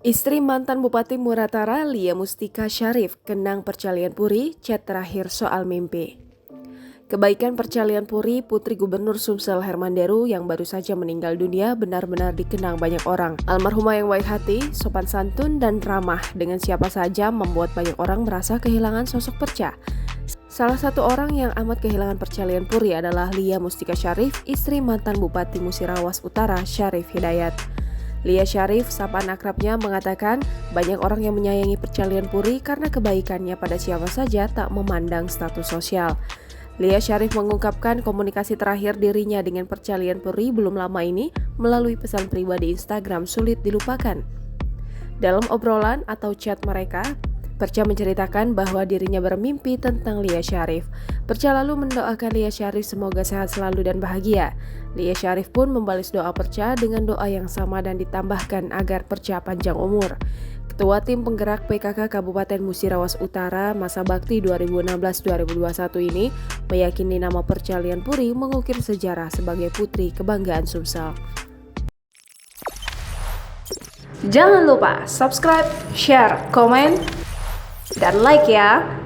Istri mantan Bupati Muratara, Lia Mustika Syarif, kenang percalian Puri, chat terakhir soal mimpi. Kebaikan percalian Puri, Putri Gubernur Sumsel Hermanderu yang baru saja meninggal dunia benar-benar dikenang banyak orang. Almarhumah yang baik hati, sopan santun, dan ramah dengan siapa saja membuat banyak orang merasa kehilangan sosok perca. Salah satu orang yang amat kehilangan percalian Puri adalah Lia Mustika Syarif, istri mantan Bupati Musirawas Utara Syarif Hidayat. Lia Syarif, sapaan akrabnya, mengatakan banyak orang yang menyayangi percalian Puri karena kebaikannya pada siapa saja tak memandang status sosial. Lia Syarif mengungkapkan komunikasi terakhir dirinya dengan percalian Puri belum lama ini melalui pesan pribadi Instagram sulit dilupakan. Dalam obrolan atau chat mereka, Perca menceritakan bahwa dirinya bermimpi tentang Lia Syarif. Perca lalu mendoakan Lia Syarif semoga sehat selalu dan bahagia. Lia Syarif pun membalas doa Perca dengan doa yang sama dan ditambahkan agar Perca panjang umur. Ketua Tim Penggerak PKK Kabupaten Musirawas Utara masa bakti 2016-2021 ini meyakini nama percalian Puri mengukir sejarah sebagai putri kebanggaan Sumsel. Jangan lupa subscribe, share, komen, dan like ya!